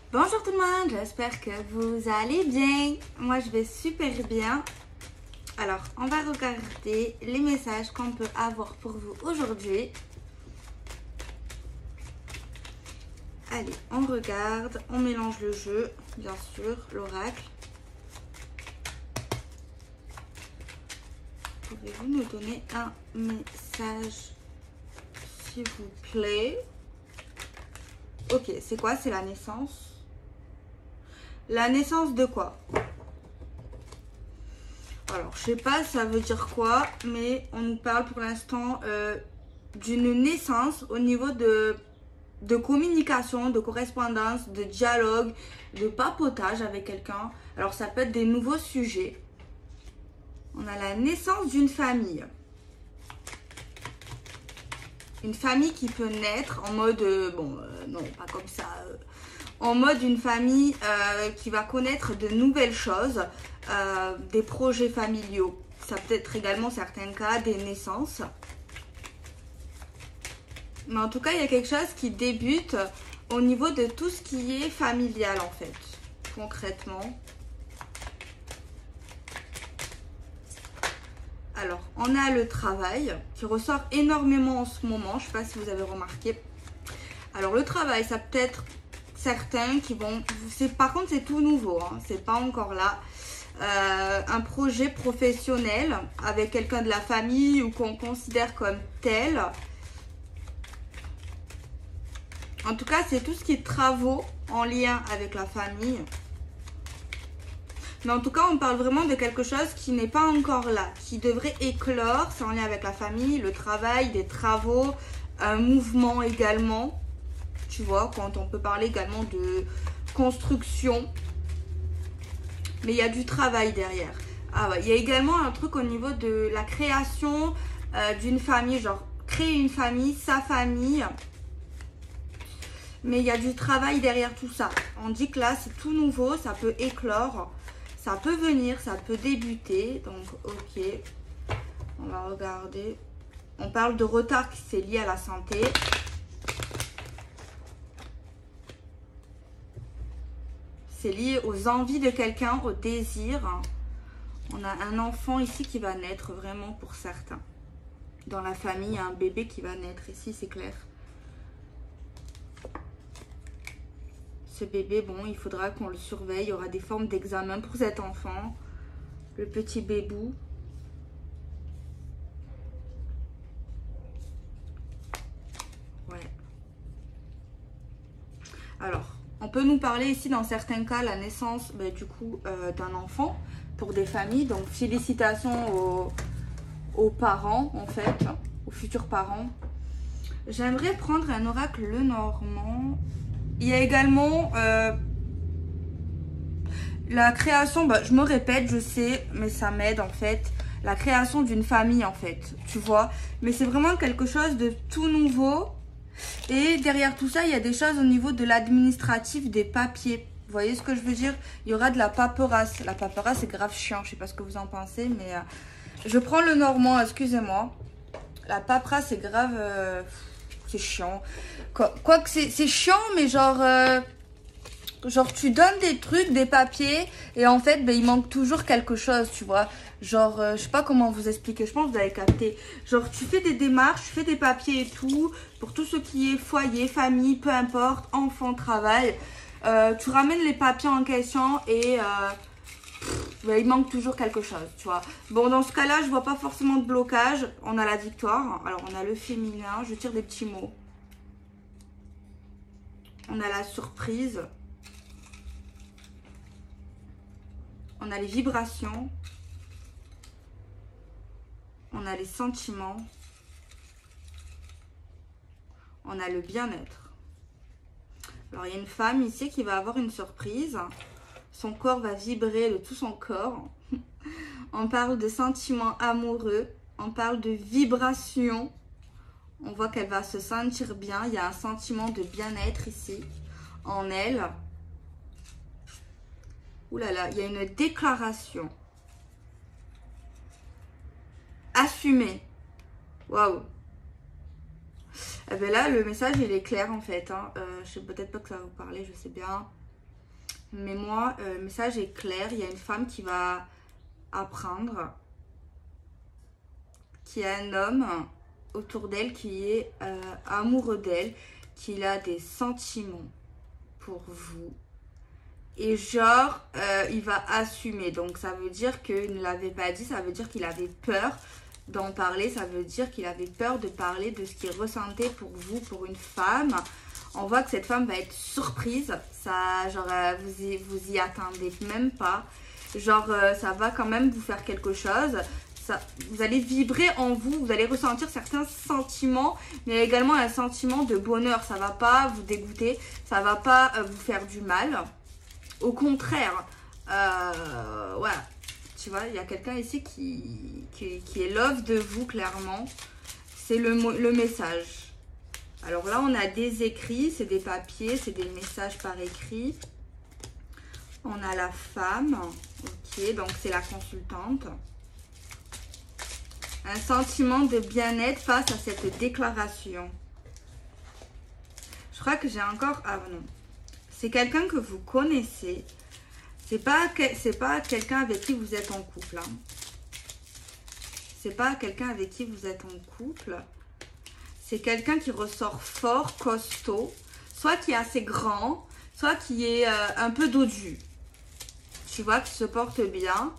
Bonjour tout le monde, j'espère que vous allez bien. Moi je vais super bien. Alors on va regarder les messages qu'on peut avoir pour vous aujourd'hui. Allez, on regarde, on mélange le jeu, bien sûr, l'oracle. Pouvez-vous nous donner un message s'il vous plaît? Ok, c'est quoi? C'est la naissance. La naissance de quoi? Alors, je sais pas ça veut dire quoi, mais on nous parle pour l'instant d'une naissance au niveau de communication, de correspondance, de dialogue, de papotage avec quelqu'un. Alors, ça peut être des nouveaux sujets. On a la naissance d'une famille. Une famille qui peut naître en mode, non, pas comme ça, en mode une famille qui va connaître de nouvelles choses, des projets familiaux. Ça peut être également certains cas des naissances. Mais en tout cas, il y a quelque chose qui débute au niveau de tout ce qui est familial en fait, concrètement. Alors, on a le travail qui ressort énormément en ce moment. Je ne sais pas si vous avez remarqué. Alors, le travail, ça peut être certains qui vont... Par contre, c'est tout nouveau. Hein, c'est pas encore là. Un projet professionnel avec quelqu'un de la famille ou qu'on considère comme tel. En tout cas, c'est tout ce qui est travaux en lien avec la famille. Mais en tout cas, on parle vraiment de quelque chose qui n'est pas encore là, qui devrait éclore. C'est en lien avec la famille, le travail, des travaux, un mouvement également. Tu vois, quand on peut parler également de construction. Mais il y a du travail derrière. Ah ouais, il y a également un truc au niveau de la création d'une famille, genre créer une famille, sa famille. Mais il y a du travail derrière tout ça. On dit que là, c'est tout nouveau, ça peut éclore. Ça peut venir, ça peut débuter. Donc, ok. On va regarder. On parle de retard qui c'est lié à la santé. C'est lié aux envies de quelqu'un, au désir. On a un enfant ici qui va naître vraiment pour certains. Dans la famille, il y a un bébé qui va naître. Ici, c'est clair. Ce bébé, bon, il faudra qu'on le surveille. Il y aura des formes d'examen pour cet enfant. Le petit bébou. Ouais. Alors, on peut nous parler ici, dans certains cas, la naissance, du coup, d'un enfant pour des familles. Donc, félicitations aux parents, en fait, aux futurs parents. J'aimerais prendre un oracle Lenormand. Il y a également la création, je me répète, je sais, mais ça m'aide en fait. La création d'une famille en fait, tu vois. Mais c'est vraiment quelque chose de tout nouveau. Et derrière tout ça, il y a des choses au niveau de l'administratif, des papiers. Vous voyez ce que je veux dire? Il y aura de la paperasse. La paperasse, c'est grave chiant. Je sais pas ce que vous en pensez, mais je prends le normand, excusez-moi. La paperasse, c'est grave... c'est chiant. Quoique c'est chiant, mais genre tu donnes des trucs, des papiers, et en fait, il manque toujours quelque chose, tu vois. Genre, je sais pas comment vous expliquer, je pense que vous avez capté. Genre, tu fais des démarches, tu fais des papiers et tout, pour tout ce qui est foyer, famille, peu importe, enfant, travail. Tu ramènes les papiers en question et il manque toujours quelque chose, tu vois. Bon, dans ce cas-là, je vois pas forcément de blocage. On a la victoire. Alors, on a le féminin. Je tire des petits mots. On a la surprise. On a les vibrations. On a les sentiments. On a le bien-être. Alors, il y a une femme ici qui va avoir une surprise. Son corps va vibrer de tout son corps. On parle de sentiments amoureux. On parle de vibrations. On voit qu'elle va se sentir bien. Il y a un sentiment de bien-être ici, en elle. Ouh là là, il y a une déclaration. Assumée. Waouh. Eh bien là, le message, il est clair en fait. Hein. Je sais peut-être pas que ça va vous parler, je sais bien. Mais moi, le message est clair. Il y a une femme qui va apprendre qu'il y a un homme autour d'elle qui est amoureux d'elle, qu'il a des sentiments pour vous. Et genre, il va assumer. Donc, ça veut dire qu'il ne l'avait pas dit. Ça veut dire qu'il avait peur d'en parler. Ça veut dire qu'il avait peur de parler de ce qu'il ressentait pour vous, pour une femme. On voit que cette femme va être surprise. Ça, genre, vous y attendez même pas. Genre, ça va quand même vous faire quelque chose. Ça, vous allez vibrer en vous. Vous allez ressentir certains sentiments. Mais également un sentiment de bonheur. Ça va pas vous dégoûter. Ça va pas vous faire du mal. Au contraire, voilà, tu vois, il y a quelqu'un ici qui est love de vous, clairement. C'est le message. Alors là, on a des écrits, c'est des papiers, c'est des messages par écrit. On a la femme, ok, donc c'est la consultante. Un sentiment de bien-être face à cette déclaration. Je crois que j'ai encore... Ah non. C'est quelqu'un que vous connaissez. C'est pas quelqu'un avec qui vous êtes en couple. Hein. C'est pas quelqu'un avec qui vous êtes en couple. C'est quelqu'un qui ressort fort, costaud. Soit qui est assez grand, soit qui est un peu dodu. Tu vois, qui se porte bien.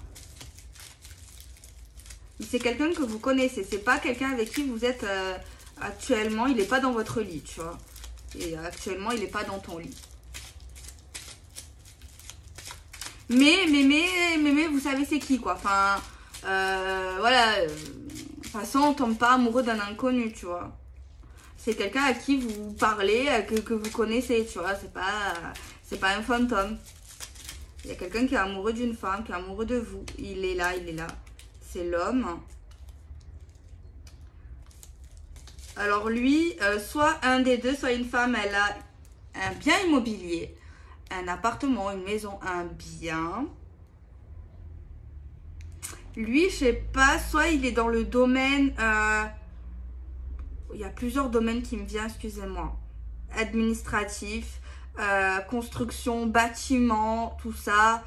C'est quelqu'un que vous connaissez. C'est pas quelqu'un avec qui vous êtes actuellement. Il n'est pas dans votre lit, tu vois. Et actuellement, il n'est pas dans ton lit. Mais, vous savez c'est qui, quoi. Enfin, voilà. De toute façon, on tombe pas amoureux d'un inconnu, tu vois. C'est quelqu'un à qui vous parlez, que vous connaissez, tu vois. C'est pas un fantôme. Il y a quelqu'un qui est amoureux d'une femme, qui est amoureux de vous. Il est là, il est là. C'est l'homme. Alors lui, soit un des deux, soit une femme, elle a un bien immobilier. Un appartement, une maison, un bien. Lui, je sais pas, soit il est dans le domaine... il y a plusieurs domaines qui me viennent, excusez-moi. Administratif, construction, bâtiment, tout ça.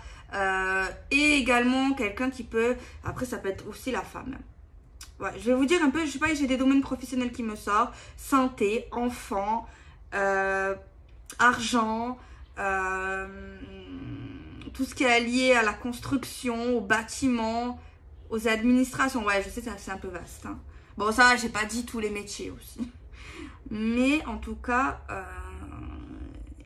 Et également quelqu'un qui peut... Après, ça peut être aussi la femme. Ouais, je vais vous dire un peu, je sais pas, j'ai des domaines professionnels qui me sortent. Santé, enfant, argent... tout ce qui est lié à la construction, au bâtiment, aux administrations. Ouais, je sais, c'est un peu vaste. Hein. Bon, ça, j'ai pas dit tous les métiers aussi. Mais en tout cas,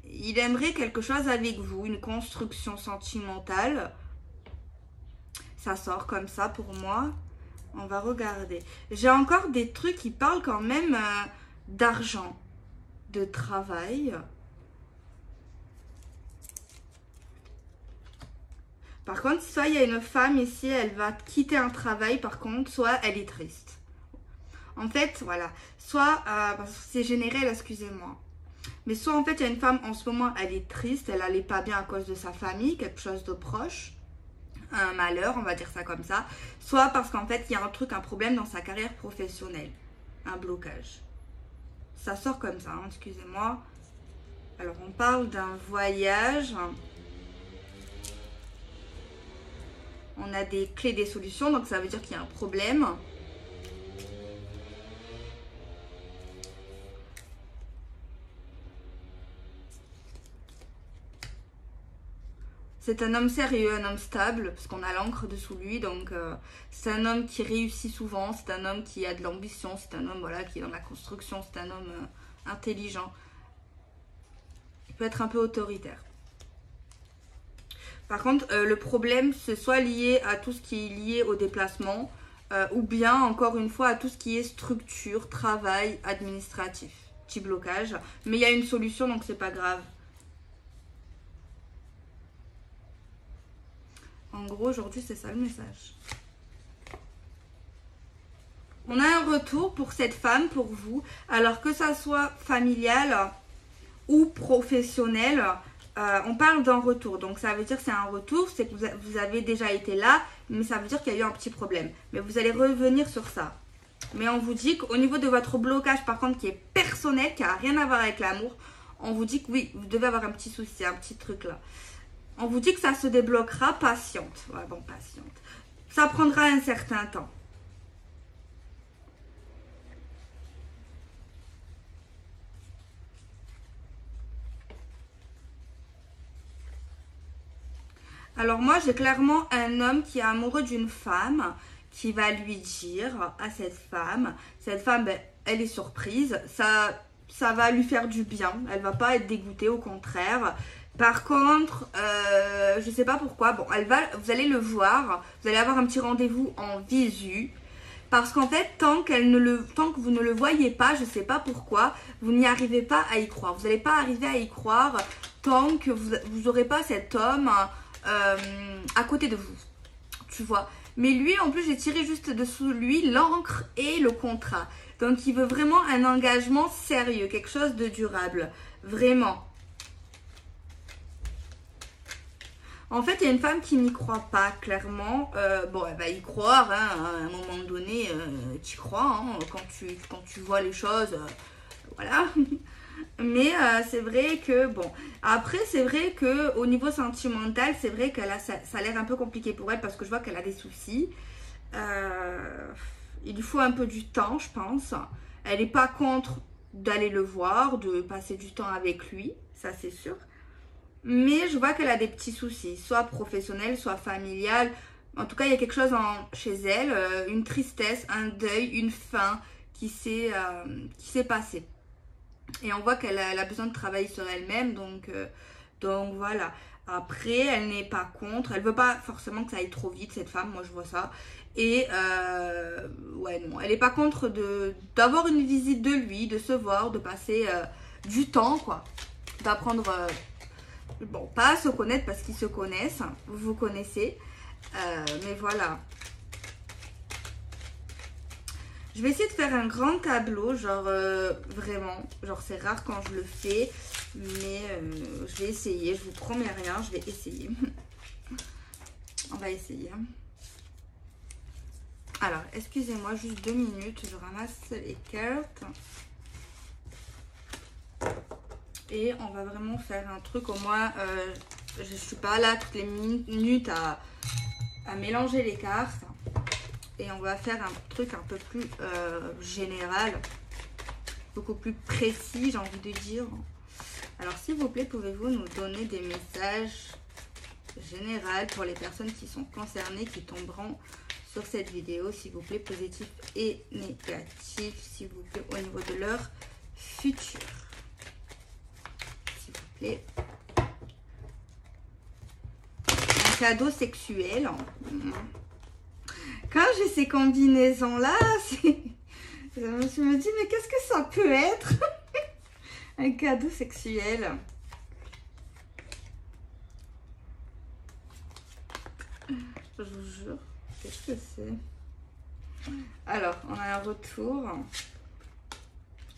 il aimerait quelque chose avec vous, une construction sentimentale. Ça sort comme ça pour moi. On va regarder. J'ai encore des trucs qui parlent quand même d'argent, de travail. Par contre, soit il y a une femme ici, elle va quitter un travail, par contre, soit elle est triste. En fait, voilà. Soit, c'est générel, excusez-moi. Mais soit, en fait, il y a une femme, en ce moment, elle est triste, elle n'allait pas bien à cause de sa famille, quelque chose de proche. Un malheur, on va dire ça comme ça. Soit parce qu'en fait, il y a un problème dans sa carrière professionnelle. Un blocage. Ça sort comme ça, hein, excusez-moi. Alors, on parle d'un voyage... On a des clés des solutions, donc ça veut dire qu'il y a un problème. C'est un homme sérieux, un homme stable, parce qu'on a l'encre dessous lui. Donc c'est un homme qui réussit souvent, c'est un homme qui a de l'ambition, c'est un homme voilà, qui est dans la construction, c'est un homme intelligent. Il peut être un peu autoritaire. Par contre, le problème, c'est soit lié à tout ce qui est lié au déplacement, ou bien, encore une fois, à tout ce qui est structure, travail, administratif. Petit blocage. Mais il y a une solution, donc c'est pas grave. En gros, aujourd'hui, c'est ça le message. On a un retour pour cette femme, pour vous. Alors que ça soit familial ou professionnel, on parle d'un retour. Donc, ça veut dire que c'est un retour. C'est que vous avez déjà été là, mais ça veut dire qu'il y a eu un petit problème. Mais vous allez revenir sur ça. Mais on vous dit qu'au niveau de votre blocage, par contre, qui est personnel, qui n'a rien à voir avec l'amour, on vous dit que oui, vous devez avoir un petit souci, un petit truc là. On vous dit que ça se débloquera, patiente. Ouais, bon, patiente. Ça prendra un certain temps. Alors moi, j'ai clairement un homme qui est amoureux d'une femme qui va lui dire à cette femme, ben, elle est surprise, ça va lui faire du bien, elle va pas être dégoûtée, au contraire. Par contre, je sais pas pourquoi, bon, vous allez le voir, vous allez avoir un petit rendez-vous en visu. Parce qu'en fait, tant que vous ne le voyez pas, je ne sais pas pourquoi, vous n'y arrivez pas à y croire. Vous n'allez pas arriver à y croire tant que vous n'aurez pas cet homme à côté de vous. Tu vois. Mais lui, en plus, j'ai tiré juste dessous lui l'encre et le contrat. Donc, il veut vraiment un engagement sérieux, quelque chose de durable. Vraiment. En fait, il y a une femme qui n'y croit pas, clairement. Bon, elle va y croire, hein, à un moment donné, tu y crois, hein, quand tu vois les choses, voilà. Mais c'est vrai que, bon, après, c'est vrai qu'au niveau sentimental, c'est vrai que ça a l'air un peu compliqué pour elle parce que je vois qu'elle a des soucis. Il lui faut un peu du temps, je pense. Elle n'est pas contre d'aller le voir, de passer du temps avec lui, ça c'est sûr. Mais je vois qu'elle a des petits soucis, soit professionnels, soit familial. En tout cas, il y a quelque chose chez elle, une tristesse, un deuil, une fin qui s'est passée. Et on voit qu'elle a besoin de travailler sur elle-même, donc voilà. Après, elle n'est pas contre, elle veut pas forcément que ça aille trop vite, cette femme, moi je vois ça. Et ouais, non, elle n'est pas contre d'avoir une visite de lui, de se voir, de passer du temps, quoi. D'apprendre... bon, pas à se connaître parce qu'ils se connaissent, vous vous connaissez, mais voilà. Je vais essayer de faire un grand tableau, genre vraiment, genre c'est rare quand je le fais, mais je vais essayer, je vous promets rien, je vais essayer. On va essayer. Alors, excusez-moi, juste 2 minutes, je ramasse les cartes. Et on va vraiment faire un truc, au moins, je ne suis pas là toutes les minutes à mélanger les cartes. Et on va faire un truc un peu plus général, beaucoup plus précis, j'ai envie de dire. Alors, s'il vous plaît, pouvez-vous nous donner des messages généraux pour les personnes qui sont concernées, qui tomberont sur cette vidéo, s'il vous plaît, positifs et négatifs, s'il vous plaît, au niveau de leur futur. Un cadeau sexuel. Quand j'ai ces combinaisons là, je me dis mais qu'est-ce que ça peut être? Un cadeau sexuel. Je vous jure, qu'est-ce que c'est? Alors, on a un retour,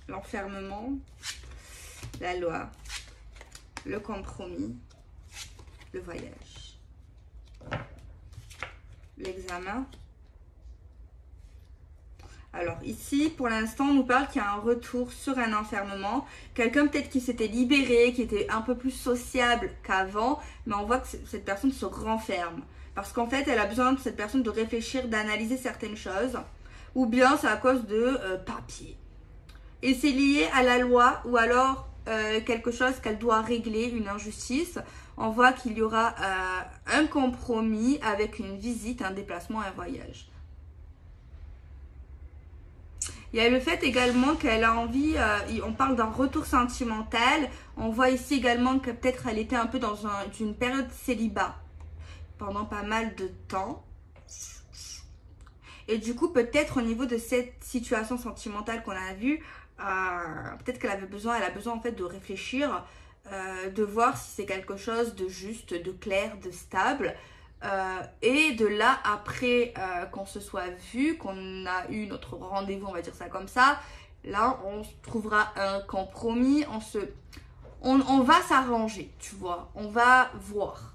l'enfermement, la loi, le compromis, le voyage, l'examen. Alors ici, pour l'instant, on nous parle qu'il y a un retour sur un enfermement. Quelqu'un peut-être qui s'était libéré, qui était un peu plus sociable qu'avant, mais on voit que cette personne se renferme. Parce qu'en fait, elle a besoin de cette personne de réfléchir, d'analyser certaines choses. Ou bien c'est à cause de papier. Et c'est lié à la loi ou alors quelque chose qu'elle doit régler, une injustice. On voit qu'il y aura un compromis avec une visite, un déplacement, un voyage. Il y a le fait également qu'elle a envie, on parle d'un retour sentimental. On voit ici également que peut-être elle était un peu dans une période célibat pendant pas mal de temps. Et du coup, peut-être au niveau de cette situation sentimentale qu'on a vue, peut-être qu'elle elle a besoin en fait de réfléchir, de voir si c'est quelque chose de juste, de clair, de stable. Et de là, après qu'on se soit vu, qu'on a eu notre rendez-vous, on va dire ça comme ça, là, on trouvera un compromis, on va s'arranger, tu vois, on va voir.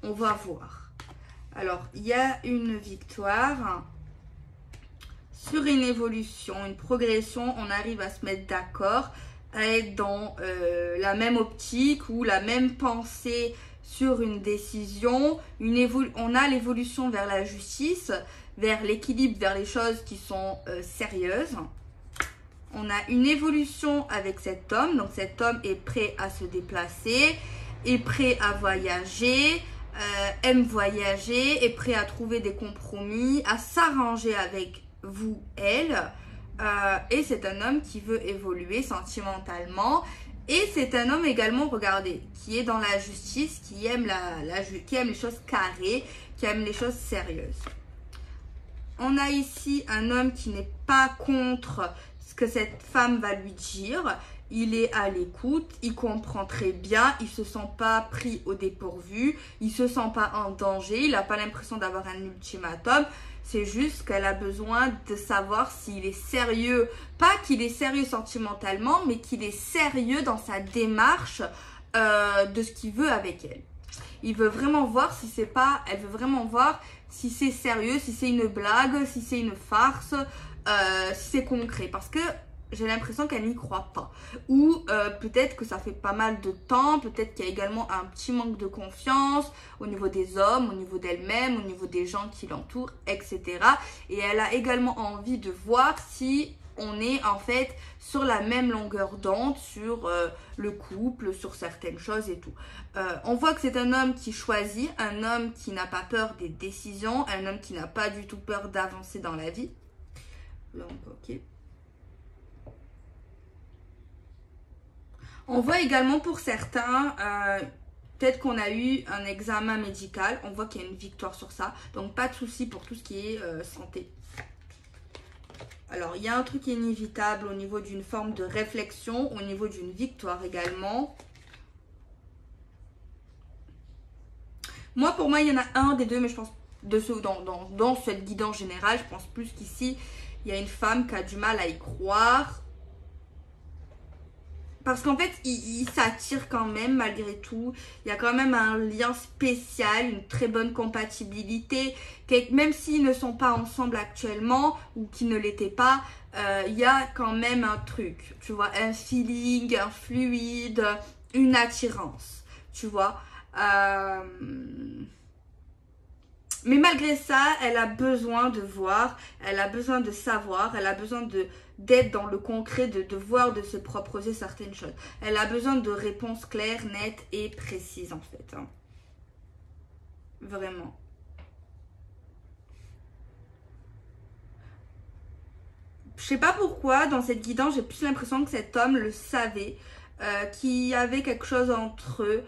On va voir. Alors, il y a une victoire sur une évolution, une progression, on arrive à se mettre d'accord. à être dans la même optique ou la même pensée sur une décision. On a l'évolution vers la justice, vers l'équilibre, vers les choses qui sont sérieuses. On a une évolution avec cet homme. Donc cet homme est prêt à se déplacer, est prêt à voyager, aime voyager, est prêt à trouver des compromis, à s'arranger avec vous, elle. Et c'est un homme qui veut évoluer sentimentalement. Et c'est un homme également, regardez, qui est dans la justice, qui aime, qui aime les choses carrées, qui aime les choses sérieuses. On a ici un homme qui n'est pas contre ce que cette femme va lui dire. Il est à l'écoute, il comprend très bien, il ne se sent pas pris au dépourvu, il ne se sent pas en danger, il n'a pas l'impression d'avoir un ultimatum. C'est juste qu'elle a besoin de savoir s'il est sérieux, pas qu'il est sérieux sentimentalement, mais qu'il est sérieux dans sa démarche de ce qu'il veut avec elle. Il veut vraiment voir si c'est pas, elle veut vraiment voir si c'est sérieux, si c'est une blague, si c'est une farce, si c'est concret. Parce que j'ai l'impression qu'elle n'y croit pas. Ou peut-être que ça fait pas mal de temps, peut-être qu'il y a également un petit manque de confiance au niveau des hommes, au niveau d'elle-même, au niveau des gens qui l'entourent, etc. Et elle a également envie de voir si on est en fait sur la même longueur d'onde, sur le couple, sur certaines choses et tout. On voit que c'est un homme qui choisit, un homme qui n'a pas peur des décisions, un homme qui n'a pas du tout peur d'avancer dans la vie. Donc, ok. On voit également pour certains, peut-être qu'on a eu un examen médical, on voit qu'il y a une victoire sur ça. Donc pas de souci pour tout ce qui est santé. Alors il y a un truc inévitable au niveau d'une forme de réflexion, au niveau d'une victoire également. Moi, pour moi, il y en a un des deux, mais je pense de ceux dans cette guidance générale, je pense plus qu'ici, il y a une femme qui a du mal à y croire. Parce qu'en fait, il s'attire quand même malgré tout. Il y a quand même un lien spécial, une très bonne compatibilité. Même s'ils ne sont pas ensemble actuellement ou qu'ils ne l'étaient pas, il y a quand même un truc. Tu vois, un feeling, un fluide, une attirance. Tu vois. Mais malgré ça, elle a besoin de voir, elle a besoin de savoir, elle a besoin d'être dans le concret, de voir de se proposer certaines choses. Elle a besoin de réponses claires, nettes et précises en fait. Hein. Vraiment. Je sais pas pourquoi, dans cette guidance, j'ai plus l'impression que cet homme le savait, qu'il y avait quelque chose entre eux.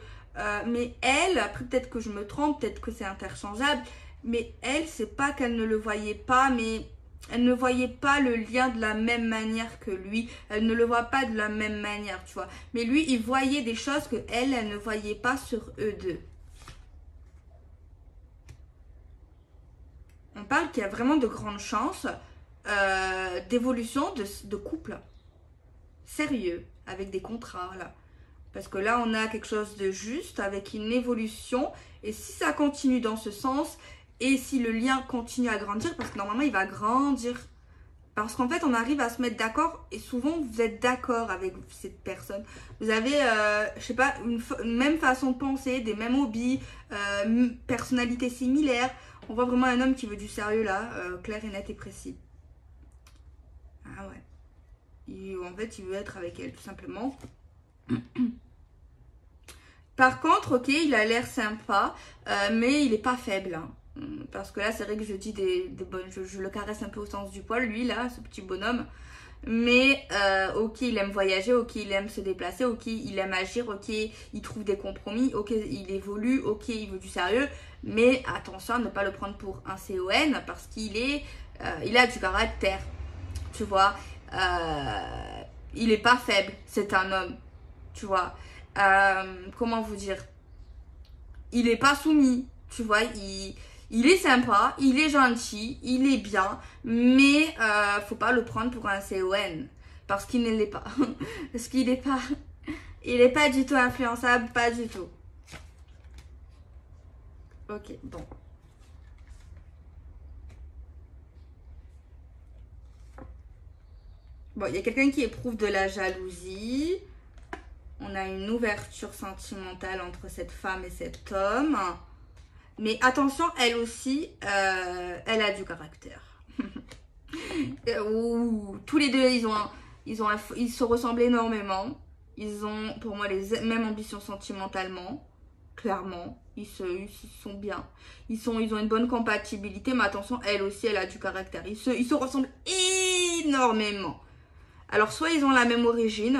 Mais elle, après peut-être que je me trompe, peut-être que c'est interchangeable, mais elle, c'est pas qu'elle ne le voyait pas, mais elle ne voyait pas le lien de la même manière que lui. Elle ne le voit pas de la même manière, tu vois. Mais lui, il voyait des choses que elle ne voyait pas sur eux deux. On parle qu'il y a vraiment de grandes chances d'évolution de couple. Sérieux, avec des contrats, là. Parce que là, on a quelque chose de juste avec une évolution. Et si ça continue dans ce sens, et si le lien continue à grandir, parce que normalement, il va grandir. Parce qu'en fait, on arrive à se mettre d'accord. Et souvent, vous êtes d'accord avec cette personne. Vous avez, je sais pas, une même façon de penser, des mêmes hobbies, personnalité similaire. On voit vraiment un homme qui veut du sérieux là, clair et net et précis. Ah ouais. En fait, il veut être avec elle, tout simplement. Par contre, ok, il a l'air sympa, mais il est pas faible. Hein. Parce que là, c'est vrai que je dis des bonnes... Je le caresse un peu au sens du poil, lui, là, ce petit bonhomme. Mais, ok, il aime voyager, ok, il aime se déplacer, ok, il aime agir, ok, il trouve des compromis, ok, il évolue, ok, il veut du sérieux. Mais attention à ne pas le prendre pour un CON, parce qu'il est... il a du caractère, tu vois. Il est pas faible, c'est un homme, tu vois. Comment vous dire, il est pas soumis, tu vois, il est sympa, il est gentil, il est bien, mais faut pas le prendre pour un CON, parce qu'il ne l'est pas, parce qu'il est pas, il est pas du tout influençable, pas du tout. Ok, bon. Bon, il y a quelqu'un qui éprouve de la jalousie. On a une ouverture sentimentale entre cette femme et cet homme. Mais attention, elle aussi, elle a du caractère. Tous les deux, ils se ressemblent énormément. Ils ont, pour moi, les mêmes ambitions sentimentalement. Clairement, ils sont bien. Ils ont une bonne compatibilité. Mais attention, elle aussi, elle a du caractère. Ils se ressemblent énormément. Alors, soit ils ont la même origine,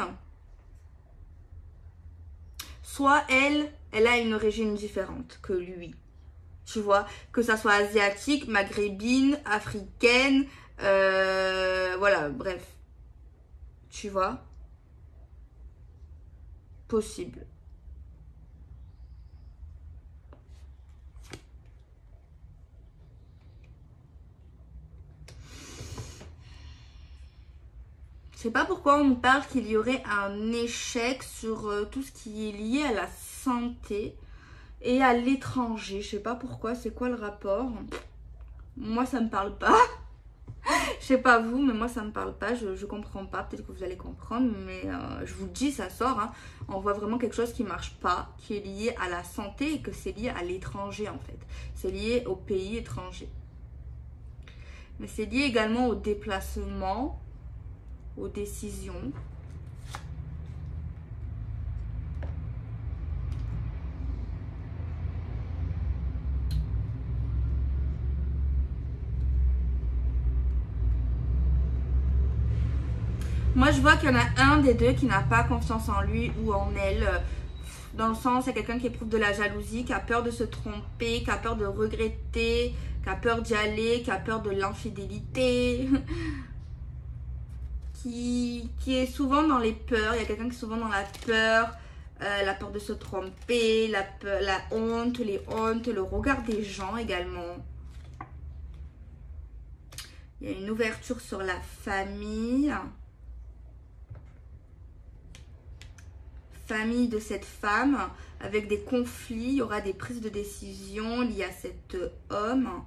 soit elle a une origine différente que lui. Tu vois, que ça soit asiatique, maghrébine, africaine, voilà, bref. Tu vois, possible. Je sais pas pourquoi on me parle qu'il y aurait un échec sur tout ce qui est lié à la santé et à l'étranger. Je sais pas pourquoi, c'est quoi le rapport? Moi ça me parle pas. Je sais pas vous, mais moi ça me parle pas, je comprends pas. Peut-être que vous allez comprendre, mais je vous le dis, ça sort. Hein. On voit vraiment quelque chose qui marche pas, qui est lié à la santé et que c'est lié à l'étranger en fait. C'est lié au pays étranger. Mais c'est lié également au déplacement, aux décisions. Moi, je vois qu'il y en a un des deux qui n'a pas confiance en lui ou en elle. Dans le sens, c'est quelqu'un qui éprouve de la jalousie, qui a peur de se tromper, qui a peur de regretter, qui a peur d'y aller, qui a peur de l'infidélité. Qui est souvent dans les peurs. Il y a quelqu'un qui est souvent dans la peur de se tromper, la honte, les hontes, le regard des gens également. Il y a une ouverture sur la famille. Famille de cette femme avec des conflits. Il y aura des prises de décision liées à cet homme.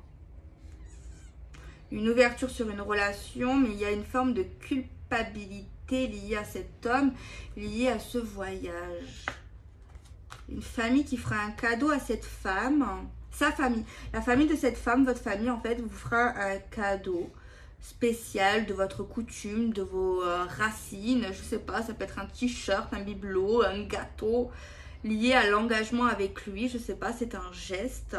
Une ouverture sur une relation, mais il y a une forme de culpabilité liée à cet homme, liée à ce voyage. Une famille qui fera un cadeau à cette femme. Sa famille. La famille de cette femme, votre famille, en fait, vous fera un cadeau spécial de votre coutume, de vos racines. Je sais pas, ça peut être un t-shirt, un bibelot, un gâteau lié à l'engagement avec lui. Je sais pas, c'est un geste.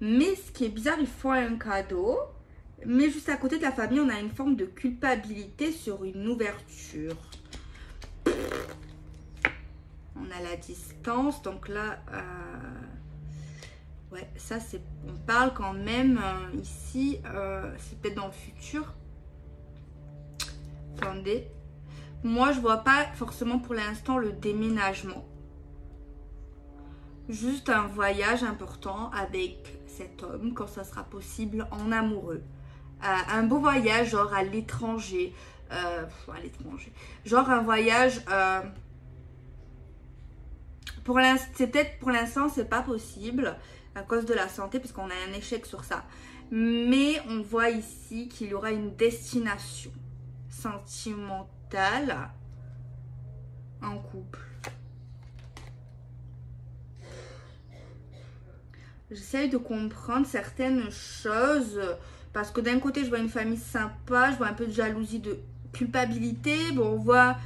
Mais ce qui est bizarre, ils font un cadeau. Mais juste à côté de la famille, on a une forme de culpabilité sur une ouverture. On a la distance. Donc là, ouais, ça c'est... On parle quand même ici. C'est peut-être dans le futur. Attendez. Moi, je vois pas forcément pour l'instant le déménagement. Juste un voyage important avec cet homme quand ça sera possible en amoureux. Un beau voyage genre à l'étranger. Genre un voyage... pour l'instant, c'est pas possible à cause de la santé puisqu'on a un échec sur ça. Mais on voit ici qu'il y aura une destination sentimentale en couple. J'essaye de comprendre certaines choses parce que d'un côté, je vois une famille sympa, je vois un peu de jalousie, de culpabilité. Bon, on voit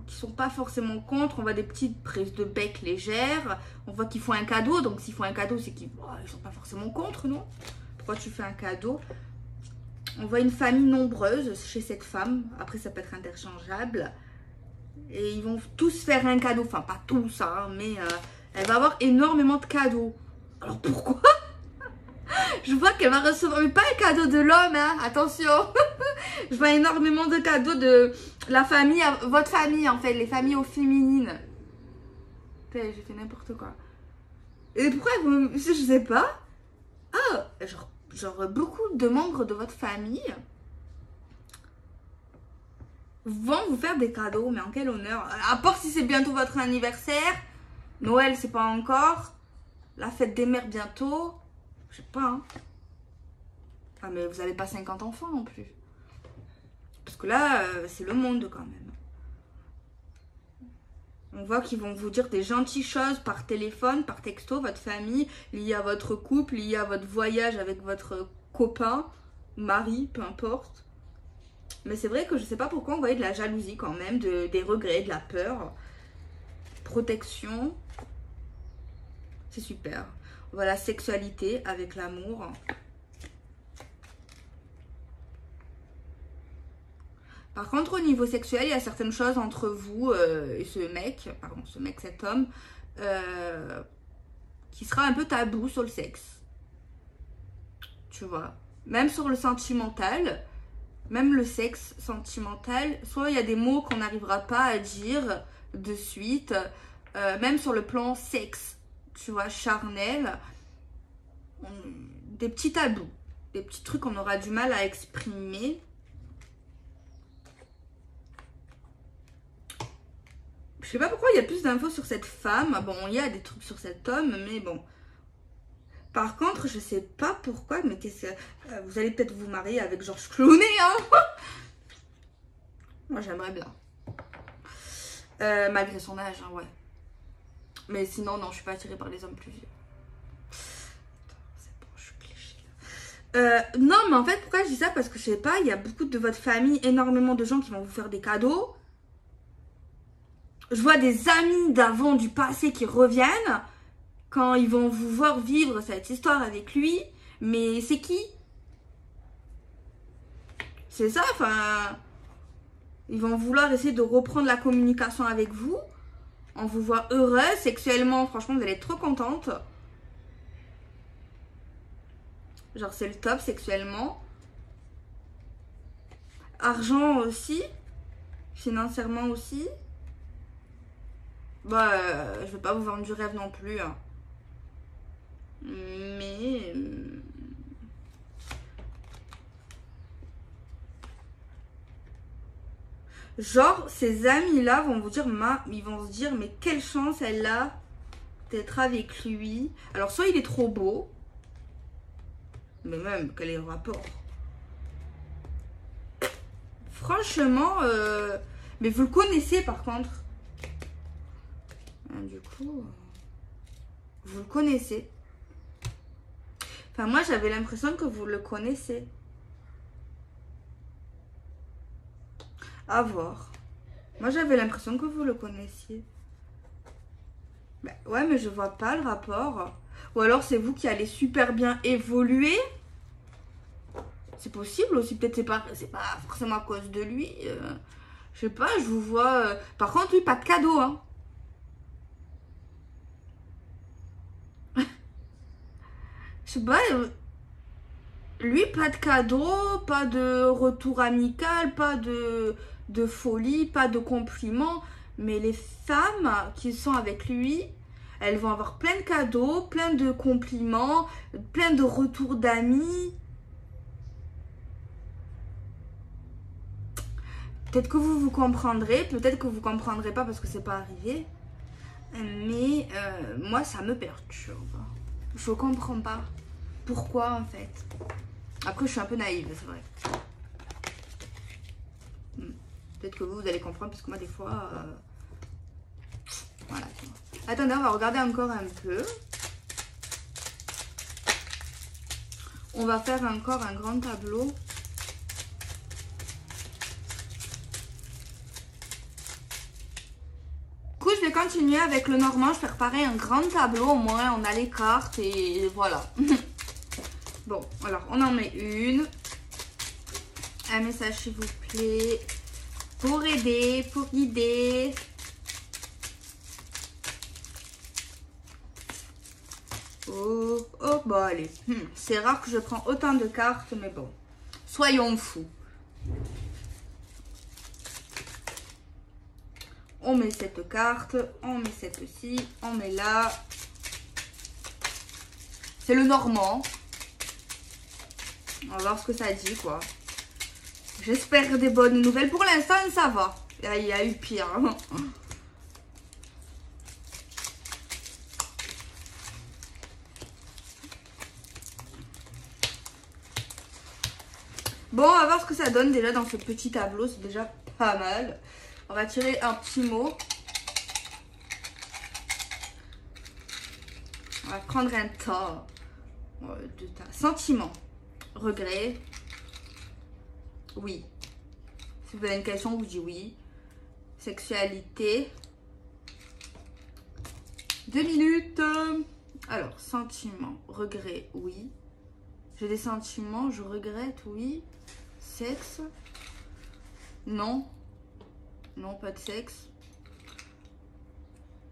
qui sont pas forcément contre, on voit des petites prises de bec légères, on voit qu'ils font un cadeau, donc s'ils font un cadeau, c'est qu'ils sont pas forcément contre, non? Pourquoi tu fais un cadeau? On voit une famille nombreuse chez cette femme, après ça peut être interchangeable, et ils vont tous faire un cadeau, enfin pas tous, hein, mais elle va avoir énormément de cadeaux. Alors pourquoi? Je vois qu'elle va recevoir, mais pas un cadeau de l'homme, hein, attention. Je vois énormément de cadeaux de la famille, votre famille en fait, les familles au féminines. J'ai fait n'importe quoi. Et pourquoi je sais pas. Ah, genre beaucoup de membres de votre famille vont vous faire des cadeaux, mais en quel honneur. À part si c'est bientôt votre anniversaire. Noël, c'est pas encore. La fête des mères bientôt. Je sais pas, hein. Ah, mais vous n'avez pas 50 enfants non plus. Parce que là, c'est le monde quand même. On voit qu'ils vont vous dire des gentilles choses par téléphone, par texto, votre famille, liées à votre couple, liées à votre voyage avec votre copain, mari, peu importe. Mais c'est vrai que je sais pas pourquoi on voyait de la jalousie quand même, des regrets, de la peur. Protection. C'est super. Voilà, sexualité avec l'amour. Par contre, au niveau sexuel, il y a certaines choses entre vous et ce mec, cet homme, qui sera un peu tabou sur le sexe. Tu vois. Même sur le sentimental, même le sexe sentimental, soit il y a des mots qu'on n'arrivera pas à dire de suite, même sur le plan sexe, tu vois, charnel, des petits tabous, des petits trucs qu'on aura du mal à exprimer. Je sais pas pourquoi il y a plus d'infos sur cette femme. Bon, il y a des trucs sur cet homme, mais bon. Par contre, je sais pas pourquoi, mais qu'est-ce que... vous allez peut-être vous marier avec Georges Clooney, hein. Moi, j'aimerais bien. Malgré son âge, hein, ouais. Mais sinon, non, je suis pas attirée par les hommes plus vieux. C'est bon, je suis cliché, là. Non, mais en fait, pourquoi je dis ça? Parce que je sais pas, il y a beaucoup de votre famille, énormément de gens qui vont vous faire des cadeaux. Je vois des amis d'avant, du passé qui reviennent quand ils vont vous voir vivre cette histoire avec lui. Mais c'est qui? C'est ça, enfin... Ils vont vouloir essayer de reprendre la communication avec vous. On vous voit heureuse sexuellement. Franchement, vous allez être trop contente. Genre, c'est le top sexuellement. Argent aussi. Financièrement aussi. Bah, je vais pas vous vendre du rêve non plus. Hein. Mais... genre, ces amis-là vont vous dire, ils vont se dire, mais quelle chance elle a d'être avec lui. Alors, soit il est trop beau, mais même, quel est le rapport? Franchement, mais vous le connaissez par contre. Du coup, vous le connaissez. Enfin, moi, j'avais l'impression que vous le connaissez. À voir. Moi, j'avais l'impression que vous le connaissiez. Ben, ouais, mais je vois pas le rapport. Ou alors, c'est vous qui allez super bien évoluer. C'est possible aussi. Peut-être c'est pas forcément à cause de lui. Je sais pas, je vous vois... Par contre, lui, pas de cadeau, hein. Je sais pas... lui, pas de cadeau, pas de retour amical, pas de folie, pas de compliments. Mais les femmes qui sont avec lui, elles vont avoir plein de cadeaux, plein de compliments, plein de retours d'amis. Peut-être que vous comprendrez, peut-être que vous comprendrez pas parce que c'est pas arrivé. Mais moi, ça me perturbe. Je comprends pas. Pourquoi en fait? Après, je suis un peu naïve, c'est vrai. Peut-être que vous allez comprendre, parce que moi, des fois... voilà. Attendez, on va regarder encore un peu. On va faire encore un grand tableau. Du coup, je vais continuer avec le normand. Je vais préparer un grand tableau. Au moins, on a les cartes et voilà. Bon, alors, on en met une. Un message, s'il vous plaît. Pour aider, pour guider. Oh, oh, bon, allez. C'est rare que je prends autant de cartes, mais bon. Soyons fous. On met cette carte, on met cette-ci, on met là. C'est le normand. On va voir ce que ça dit, quoi. J'espère des bonnes nouvelles. Pour l'instant, ça va. Il y a eu pire. Hein. Bon, on va voir ce que ça donne déjà dans ce petit tableau. C'est déjà pas mal. On va tirer un petit mot. On va prendre un tas. Deux tas. Sentiment. Regret. Oui. Si vous avez une question, vous dites oui. Sexualité. 2 minutes. Alors, sentiment. Regret. Oui. J'ai des sentiments. Je regrette. Oui. Sexe. Non. Non, pas de sexe.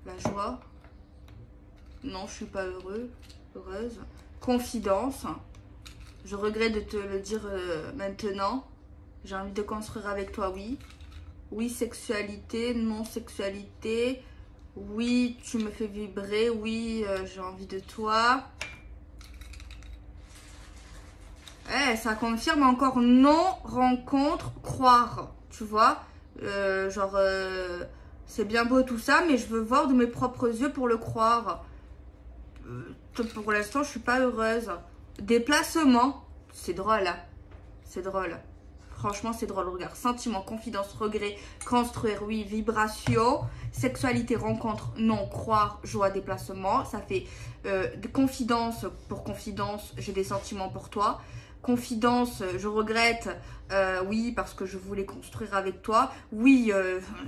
La joie. Non, je suis pas heureuse. Confidence. Je regrette de te le dire maintenant. J'ai envie de construire avec toi, oui. Oui, sexualité. Non, sexualité. Oui, tu me fais vibrer. Oui, j'ai envie de toi. Ça confirme encore non, rencontre, croire. Tu vois, c'est bien beau tout ça, mais je veux voir de mes propres yeux pour le croire. Pour l'instant, je suis pas heureuse. Déplacement, c'est drôle, hein. C'est drôle. Franchement, c'est drôle. Regarde, sentiment, confidence, regret, construire, oui, vibration, sexualité, rencontre, non, croire, joie, déplacement. Ça fait confidence pour confidence, j'ai des sentiments pour toi. Confidence, je regrette, oui, parce que je voulais construire avec toi. Oui,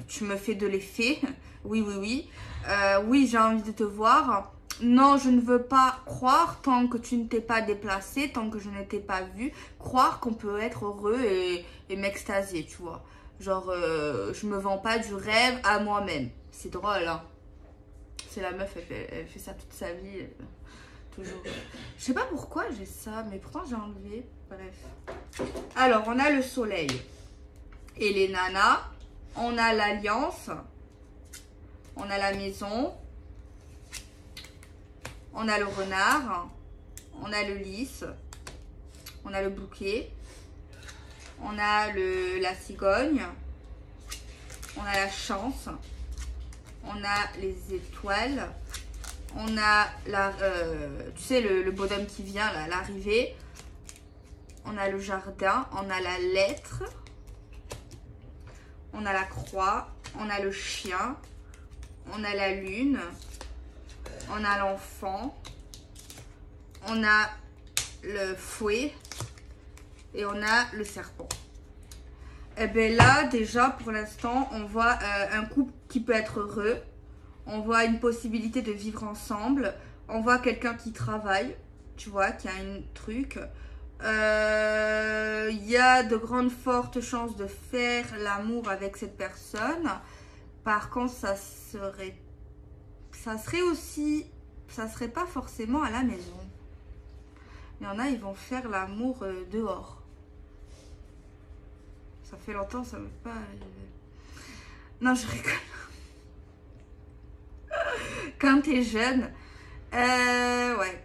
tu me fais de l'effet. Oui, oui, oui. Oui, j'ai envie de te voir. Non, je ne veux pas croire tant que tu ne t'es pas déplacé, tant que je ne t'ai pas vu. Croire qu'on peut être heureux et m'extasier, tu vois. Genre, je me vends pas du rêve à moi-même. C'est drôle, hein. C'est la meuf, elle fait ça toute sa vie. Toujours. Je sais pas pourquoi j'ai ça, mais pourtant j'ai enlevé. Bref. Alors, on a le soleil et les nanas. On a l'alliance. On a la maison. On a le renard. On a le lys. On a le bouquet. On a la cigogne. On a la chance. On a les étoiles. On a tu sais, le bonhomme qui vient, l'arrivée. On a le jardin. On a la lettre. On a la croix. On a le chien. On a la lune. On a l'enfant. On a le fouet. Et on a le serpent. Et bien là, déjà, pour l'instant, on voit un couple qui peut être heureux. On voit une possibilité de vivre ensemble. On voit quelqu'un qui travaille, tu vois, qui a un truc. Il y a de grandes fortes chances de faire l'amour avec cette personne. Par contre, ça serait pas forcément à la maison. Il y en a, ils vont faire l'amour dehors. Ça fait longtemps, ça ne veut pas arriver. Non, je rigole. Quand t'es jeune, ouais,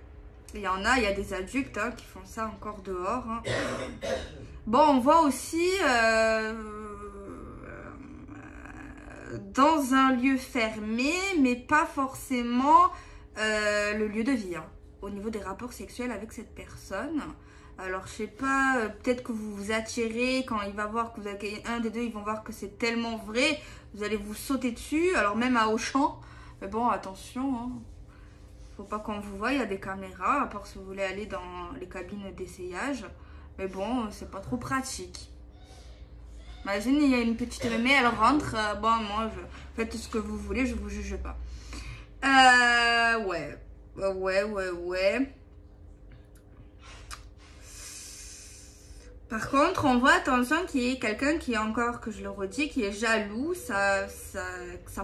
il y en a, il y a des adultes hein, qui font ça encore dehors. Hein. Bon, on voit aussi dans un lieu fermé, mais pas forcément le lieu de vie. Hein, au niveau des rapports sexuels avec cette personne. Alors, je sais pas, peut-être que vous vous attirez quand il va voir que vous avez un des deux, ils vont voir que c'est tellement vrai, vous allez vous sauter dessus, alors même à Auchan. Mais bon, attention, hein. Faut pas qu'on vous voie, il y a des caméras, à part si vous voulez aller dans les cabines d'essayage. Mais bon, c'est pas trop pratique. Imagine, il y a une petite mémé, elle rentre, bon, moi, faites ce que vous voulez, je vous juge pas. Ouais. Par contre, on voit, attention, qu'il y ait quelqu'un qui est encore, que je le redis, qui est jaloux, ça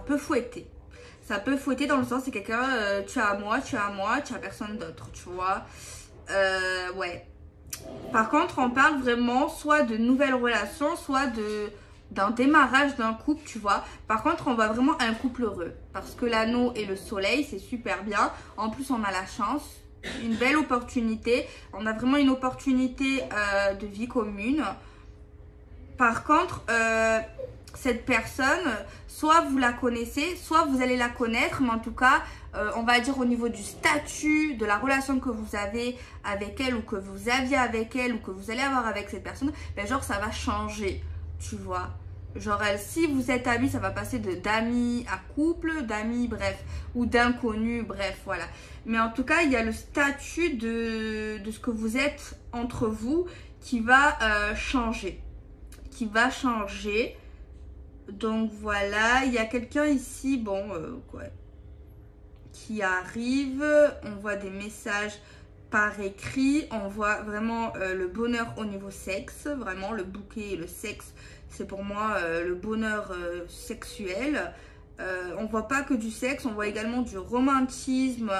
peut fouetter. Ça peut fouetter dans le sens, c'est quelqu'un, tu as moi, tu as personne d'autre, tu vois. Ouais. Par contre, on parle vraiment soit de nouvelles relations, soit d'un démarrage d'un couple, tu vois. Par contre, on voit vraiment un couple heureux. Parce que l'anneau et le soleil, c'est super bien. En plus, on a la chance, une belle opportunité. On a vraiment une opportunité de vie commune. Par contre, cette personne, soit vous la connaissez, soit vous allez la connaître, mais en tout cas, on va dire au niveau du statut, de la relation que vous avez avec elle, ou que vous aviez avec elle, ou que vous allez avoir avec cette personne, ben genre ça va changer, tu vois. Genre si vous êtes amis, ça va passer d'amis à couple, d'amis, bref, ou d'inconnus, bref, voilà. Mais en tout cas, il y a le statut de ce que vous êtes entre vous qui va changer. Qui va changer. Donc voilà, il y a quelqu'un ici, bon, qui arrive. On voit des messages par écrit. On voit vraiment le bonheur au niveau sexe. Vraiment, le bouquet et le sexe, c'est pour moi le bonheur sexuel. On voit pas que du sexe, on voit également du romantisme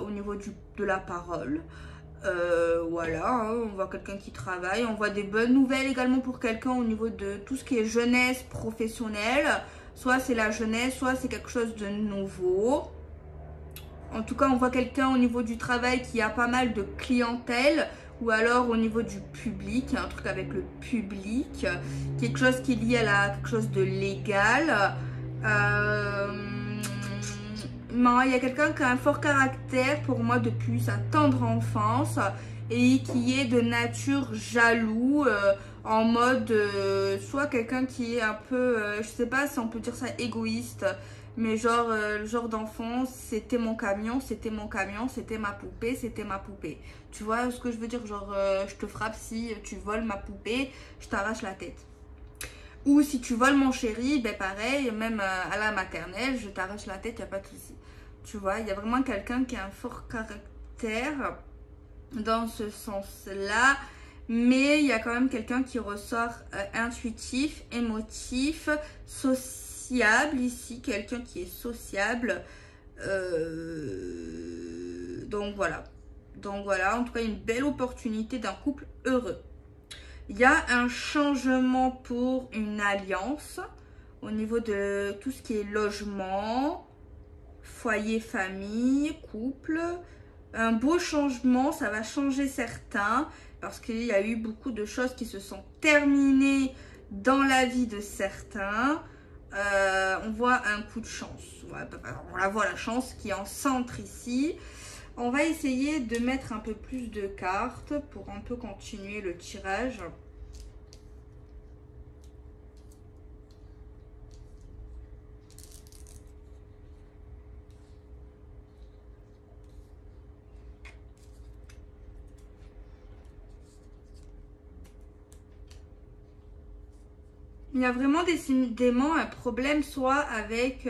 au niveau de la parole. Voilà, hein, on voit quelqu'un qui travaille, on voit des bonnes nouvelles également pour quelqu'un au niveau de tout ce qui est jeunesse professionnelle. Soit c'est la jeunesse, soit c'est quelque chose de nouveau. En tout cas, on voit quelqu'un au niveau du travail qui a pas mal de clientèle, ou alors au niveau du public, un truc avec le public, quelque chose qui est lié à quelque chose de légal. Non, il y a quelqu'un qui a un fort caractère pour moi depuis sa tendre enfance et qui est de nature jaloux, en mode soit quelqu'un qui est un peu, je sais pas si on peut dire ça égoïste, mais genre le genre d'enfant, c'était mon camion, c'était mon camion, c'était ma poupée, c'était ma poupée. Tu vois ce que je veux dire? Genre je te frappe si tu voles ma poupée, je t'arrache la tête. Ou si tu voles mon chéri, ben pareil, même à la maternelle, je t'arrache la tête, il n'y a pas de souci. Tu vois, il y a vraiment quelqu'un qui a un fort caractère dans ce sens-là. Mais il y a quand même quelqu'un qui ressort intuitif, émotif, sociable ici. Quelqu'un qui est sociable. Donc voilà. Donc voilà, en tout cas, une belle opportunité d'un couple heureux. Il y a un changement pour une alliance au niveau de tout ce qui est logement, foyer, famille, couple. Un beau changement, ça va changer certains parce qu'il y a eu beaucoup de choses qui se sont terminées dans la vie de certains. On voit un coup de chance. On la voit la chance qui est en centre ici. On va essayer de mettre un peu plus de cartes pour un peu continuer le tirage. Il y a vraiment décidément un problème soit avec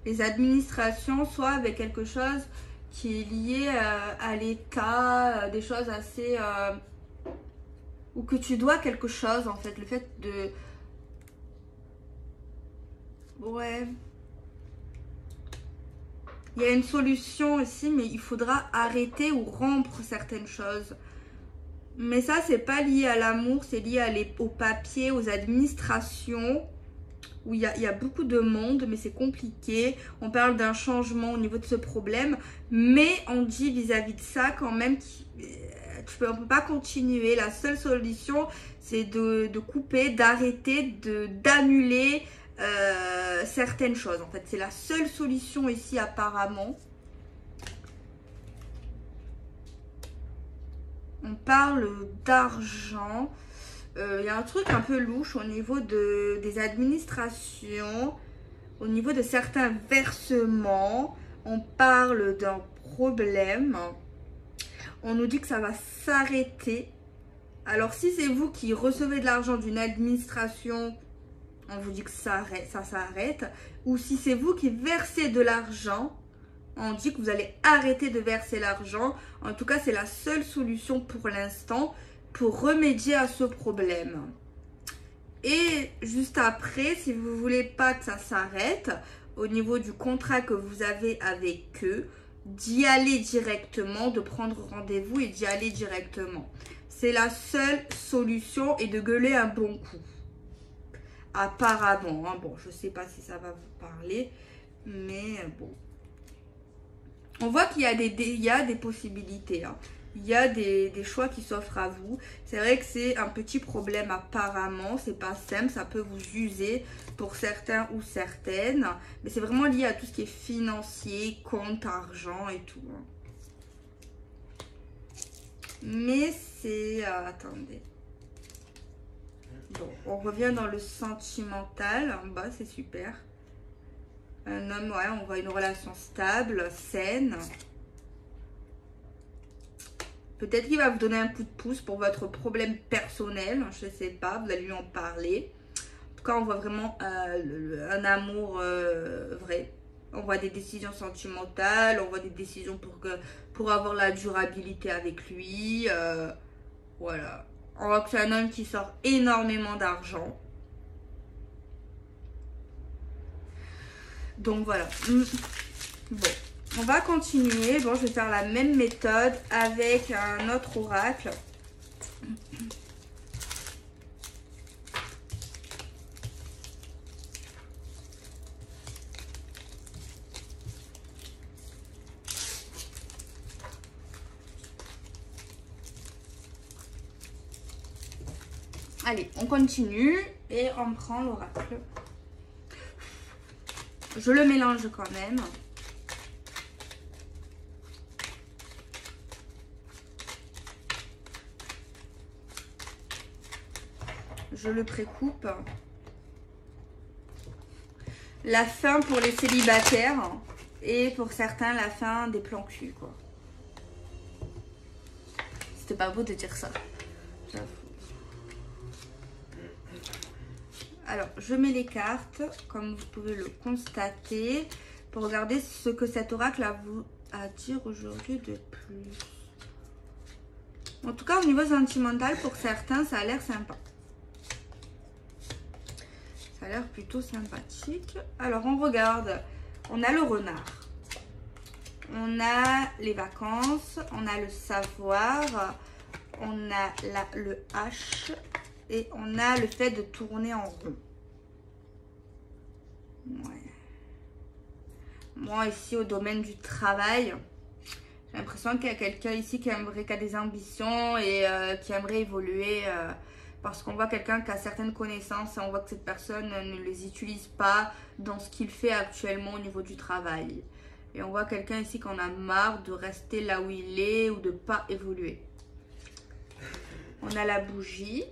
les administrations, soit avec quelque chose qui est lié à l'État, des choses assez... ou que tu dois quelque chose en fait, le fait de... Ouais. Il y a une solution ici, mais il faudra arrêter ou rompre certaines choses. Mais ça, c'est pas lié à l'amour, c'est lié au papier, aux administrations, où il y a beaucoup de monde, mais c'est compliqué. On parle d'un changement au niveau de ce problème, mais on dit vis-à-vis de ça quand même on ne peut pas continuer. La seule solution, c'est de couper, d'arrêter, d'annuler certaines choses. En fait, c'est la seule solution ici apparemment. On parle d'argent. Il y a un truc un peu louche au niveau des administrations, au niveau de certains versements. On parle d'un problème. On nous dit que ça va s'arrêter. Alors, si c'est vous qui recevez de l'argent d'une administration, on vous dit que ça s'arrête. Ou si c'est vous qui versez de l'argent, on dit que vous allez arrêter de verser l'argent. En tout cas, c'est la seule solution pour l'instant pour remédier à ce problème. Et juste après, si vous ne voulez pas que ça s'arrête, au niveau du contrat que vous avez avec eux, d'y aller directement, de prendre rendez-vous et d'y aller directement. C'est la seule solution et de gueuler un bon coup. Apparemment, hein. Bon, je ne sais pas si ça va vous parler, mais bon. On voit qu'il y a des possibilités. Hein. il y a des choix qui s'offrent à vous. C'est vrai que c'est un petit problème apparemment, c'est pas simple, ça peut vous user pour certains ou certaines. Mais c'est vraiment lié à tout ce qui est financier, compte, argent et tout. Mais c'est... attendez. Bon, on revient dans le sentimental. En bas, c'est super. Un homme, ouais, on voit une relation stable, saine. Peut-être qu'il va vous donner un coup de pouce pour votre problème personnel. Je ne sais pas, vous allez lui en parler. En tout cas, on voit vraiment un amour vrai. On voit des décisions sentimentales, on voit des décisions pour avoir la durabilité avec lui. Voilà. On voit que c'est un homme qui sort énormément d'argent. Donc voilà. Bon, on va continuer. Bon, je vais faire la même méthode avec un autre oracle. Allez, on continue et on prend l'oracle. Je le mélange quand même. Je le précoupe. La fin pour les célibataires et pour certains la fin des plans cul, quoi. C'était pas beau de dire ça. Alors, je mets les cartes, comme vous pouvez le constater, pour regarder ce que cet oracle a vous à dire aujourd'hui de plus. En tout cas, au niveau sentimental, pour certains, ça a l'air sympa. Ça a l'air plutôt sympathique. Alors, on regarde. On a le renard. On a les vacances. On a le savoir. On a le H. Et on a le fait de tourner en rond. Ouais. Moi, ici, au domaine du travail, j'ai l'impression qu'il y a quelqu'un ici qui a des ambitions et qui aimerait évoluer. Parce qu'on voit quelqu'un qui a certaines connaissances et on voit que cette personne ne les utilise pas dans ce qu'il fait actuellement au niveau du travail. Et on voit quelqu'un ici qui en a marre de rester là où il est ou de ne pas évoluer. On a la bougie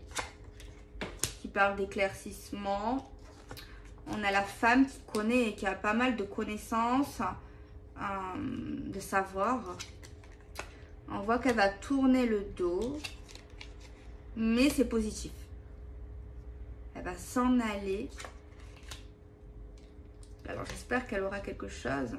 qui parle d'éclaircissement. On a la femme qui connaît et qui a pas mal de connaissances, de savoir. On voit qu'elle va tourner le dos, mais c'est positif. Elle va s'en aller. Alors j'espère qu'elle aura quelque chose.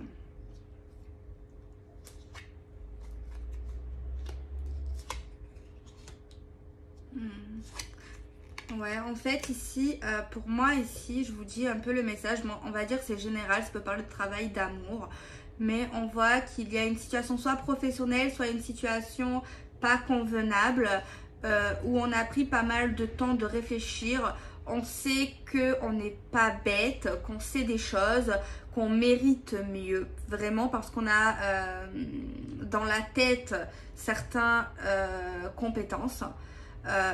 Ouais, en fait ici, pour moi ici, je vous dis un peu le message, bon, on va dire c'est général, ça peut parler de travail, d'amour, mais on voit qu'il y a une situation soit professionnelle, soit une situation pas convenable, où on a pris pas mal de temps de réfléchir. On sait qu'on n'est pas bête, qu'on sait des choses, qu'on mérite mieux, vraiment, parce qu'on a dans la tête certaines compétences.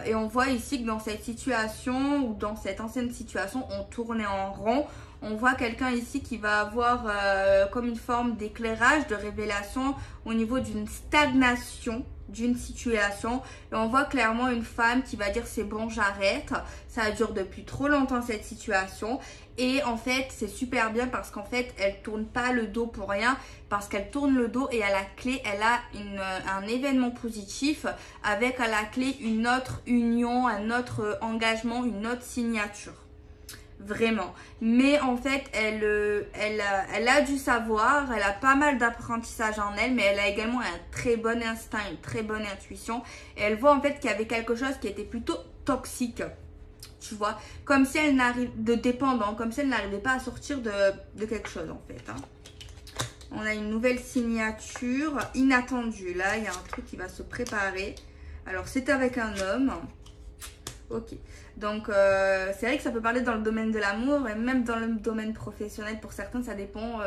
Et on voit ici que dans cette situation ou dans cette ancienne situation, on tournait en rond. On voit quelqu'un ici qui va avoir comme une forme d'éclairage, de révélation au niveau d'une stagnation d'une situation. Et on voit clairement une femme qui va dire c'est bon, j'arrête. Ça dure depuis trop longtemps cette situation. Et en fait, c'est super bien parce qu'en fait, elle tourne pas le dos pour rien. Parce qu'elle tourne le dos et à la clé, elle a un événement positif avec à la clé une autre union, un autre engagement, une autre signature. Vraiment. Mais en fait, elle a du savoir, elle a pas mal d'apprentissage en elle, mais elle a également un très bon instinct, une très bonne intuition. Et elle voit en fait qu'il y avait quelque chose qui était plutôt toxique. Tu vois, comme si elle n'arrive de dépendant, comme si elle n'arrivait pas à sortir de quelque chose en fait. Hein. On a une nouvelle signature inattendue. Là, il y a un truc qui va se préparer. Alors, c'est avec un homme. Ok. Donc, c'est vrai que ça peut parler dans le domaine de l'amour et même dans le domaine professionnel. Pour certains, ça dépend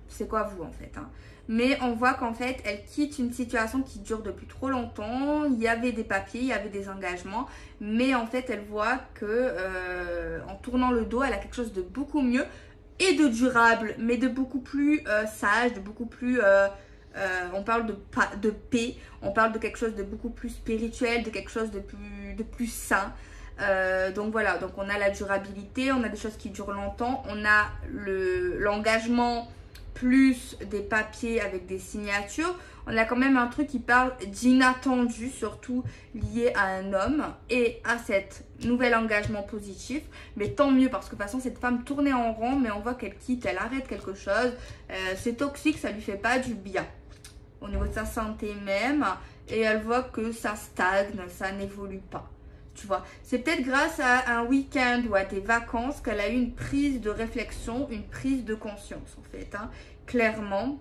c'est quoi vous en fait, hein. Mais on voit qu'en fait, elle quitte une situation qui dure depuis trop longtemps. Il y avait des papiers, il y avait des engagements. Mais en fait, elle voit que en tournant le dos, elle a quelque chose de beaucoup mieux et de durable, mais de beaucoup plus sage, de beaucoup plus... on parle de paix, on parle de quelque chose de beaucoup plus spirituel, de quelque chose de plus sain. Donc voilà, donc on a la durabilité, on a des choses qui durent longtemps, on a l'engagement plus des papiers avec des signatures. On a quand même un truc qui parle d'inattendu, surtout lié à un homme et à cet nouvel engagement positif. Mais tant mieux parce que de toute façon cette femme tournait en rond, mais on voit qu'elle quitte, elle arrête quelque chose. C'est toxique, ça lui fait pas du bien au niveau de sa santé même, et elle voit que ça stagne, ça n'évolue pas. Tu vois, c'est peut-être grâce à un week-end ou à des vacances qu'elle a eu une prise de réflexion, une prise de conscience en fait, hein, clairement.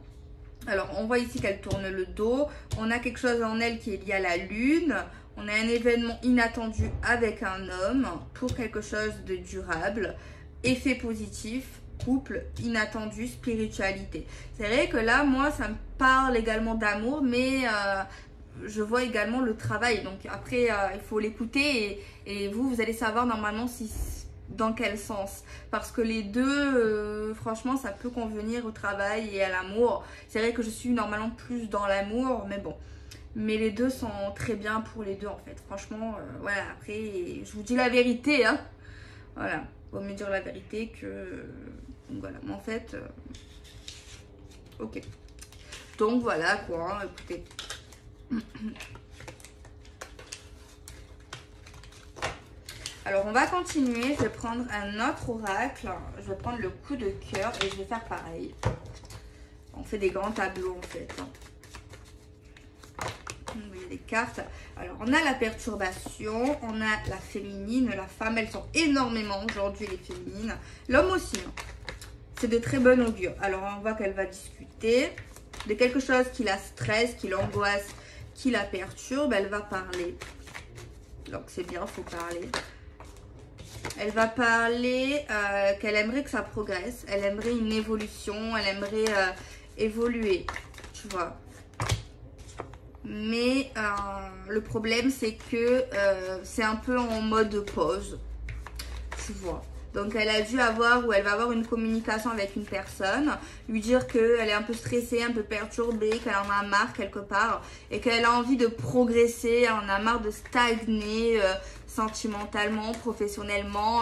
Alors, on voit ici qu'elle tourne le dos. On a quelque chose en elle qui est lié à la lune. On a un événement inattendu avec un homme pour quelque chose de durable. Effet positif, couple, inattendu, spiritualité. C'est vrai que là, moi, ça me parle également d'amour, mais... je vois également le travail, donc après il faut l'écouter et vous allez savoir normalement dans quel sens, parce que les deux franchement ça peut convenir au travail et à l'amour. C'est vrai que je suis normalement plus dans l'amour, mais bon, mais les deux sont très bien pour les deux en fait, franchement. Voilà, après je vous dis la vérité, hein, voilà, vaut mieux dire la vérité que donc, voilà, mais en fait ok, donc voilà quoi, hein, écoutez. Alors on va continuer, je vais prendre un autre oracle, je vais prendre le coup de cœur et je vais faire pareil. On fait des grands tableaux en fait. Vous voyez les cartes. Alors on a la perturbation, on a la féminine, la femme, elles sont énormément aujourd'hui les féminines. L'homme aussi, hein. C'est de très bon augure. Alors on voit qu'elle va discuter de quelque chose qui la stresse, qui l'angoisse, qui la perturbe. Elle va parler. Donc c'est bien, il faut parler. Elle va parler qu'elle aimerait que ça progresse. Elle aimerait une évolution. Elle aimerait évoluer. Tu vois. Mais le problème, c'est que c'est un peu en mode pause. Tu vois. Donc elle a dû avoir, ou elle va avoir une communication avec une personne, lui dire qu'elle est un peu stressée, un peu perturbée, qu'elle en a marre quelque part et qu'elle a envie de progresser, elle en a marre de stagner sentimentalement, professionnellement,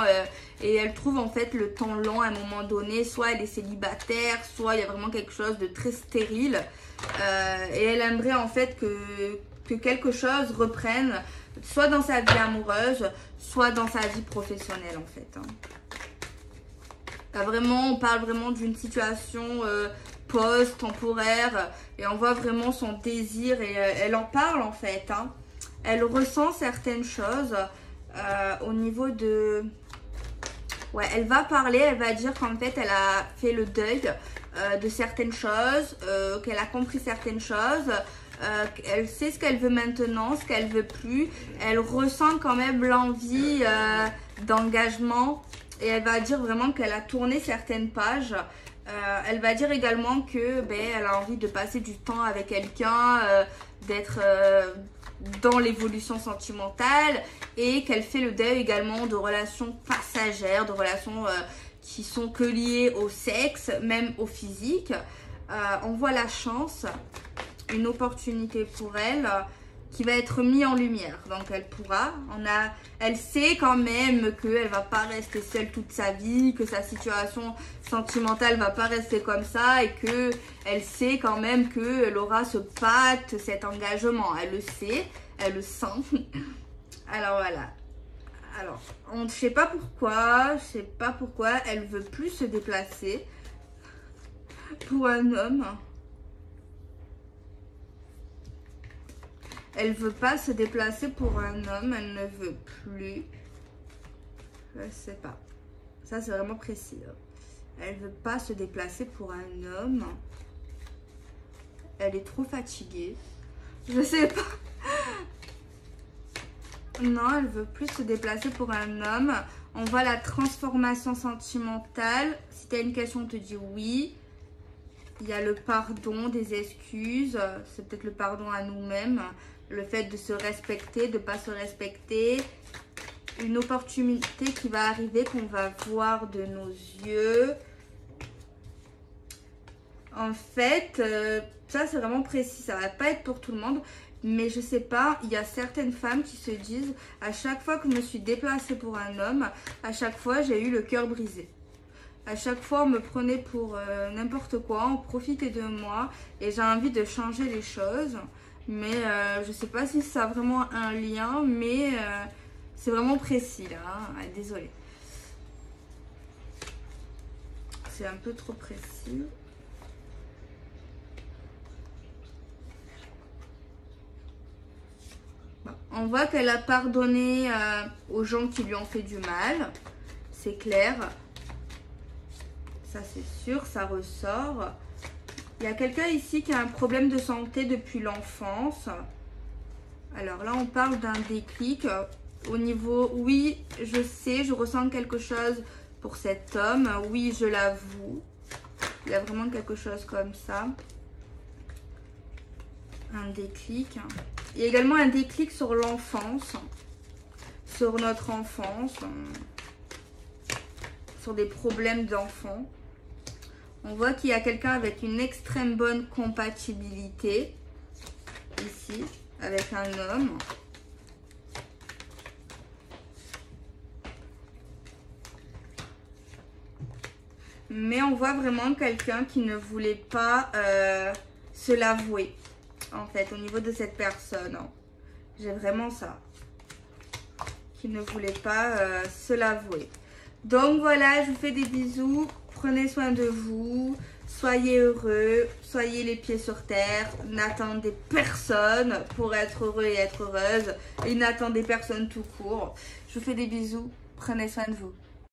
et elle trouve en fait le temps long à un moment donné. Soit elle est célibataire, soit il y a vraiment quelque chose de très stérile, et elle aimerait en fait que quelque chose reprenne, soit dans sa vie amoureuse, soit dans sa vie professionnelle en fait, hein. On parle vraiment d'une situation post-temporaire, et on voit vraiment son désir, et elle en parle en fait, hein. Elle ressent certaines choses au niveau de... Ouais, elle va parler, elle va dire qu'en fait elle a fait le deuil de certaines choses, qu'elle a compris certaines choses, elle sait ce qu'elle veut maintenant, ce qu'elle veut plus. Elle ressent quand même l'envie d'engagement, et elle va dire vraiment qu'elle a tourné certaines pages. Elle va dire également que elle a envie de passer du temps avec quelqu'un, d'être dans l'évolution sentimentale, et qu'elle fait le deuil également de relations passagères, de relations qui sont que liées au sexe, même au physique. On voit la chance, une opportunité pour elle qui va être mise en lumière. Donc elle pourra, elle sait quand même qu'elle va pas rester seule toute sa vie, que sa situation sentimentale va pas rester comme ça, et que elle sait quand même qu'elle aura ce pacte, cet engagement. Elle le sait, elle le sent. Alors voilà. Alors, je sais pas pourquoi elle veut plus se déplacer pour un homme. Elle veut pas se déplacer pour un homme, elle ne veut plus. Je sais pas. Ça, c'est vraiment précis. Elle veut pas se déplacer pour un homme. Elle est trop fatiguée. Je sais pas. Non, elle veut plus se déplacer pour un homme. On voit la transformation sentimentale. Si tu as une question, on te dit oui. Il y a le pardon, des excuses. C'est peut-être le pardon à nous-mêmes. Le fait de se respecter, de ne pas se respecter. Une opportunité qui va arriver, qu'on va voir de nos yeux. En fait, ça c'est vraiment précis. Ça va pas être pour tout le monde. Mais je sais pas, il y a certaines femmes qui se disent, à chaque fois que je me suis déplacée pour un homme, à chaque fois j'ai eu le cœur brisé. À chaque fois on me prenait pour n'importe quoi, on profitait de moi et j'ai envie de changer les choses. Mais je sais pas si ça a vraiment un lien, mais c'est vraiment précis là, hein. Ah, désolée. C'est un peu trop précis. On voit qu'elle a pardonné aux gens qui lui ont fait du mal. C'est clair. Ça, c'est sûr, ça ressort. Il y a quelqu'un ici qui a un problème de santé depuis l'enfance. Alors là, on parle d'un déclic. Au niveau, oui, je sais, je ressens quelque chose pour cet homme. Oui, je l'avoue. Il y a vraiment quelque chose comme ça. Un déclic. Il y a également un déclic sur l'enfance, sur notre enfance, sur des problèmes d'enfants. On voit qu'il y a quelqu'un avec une extrême bonne compatibilité, ici, avec un homme. Mais on voit vraiment quelqu'un qui ne voulait pas se l'avouer. En fait, au niveau de cette personne, j'ai vraiment ça, qui ne voulait pas se l'avouer. Donc voilà, je vous fais des bisous, prenez soin de vous, soyez heureux, soyez les pieds sur terre, n'attendez personne pour être heureux et être heureuse, et n'attendez personne tout court. Je vous fais des bisous, prenez soin de vous.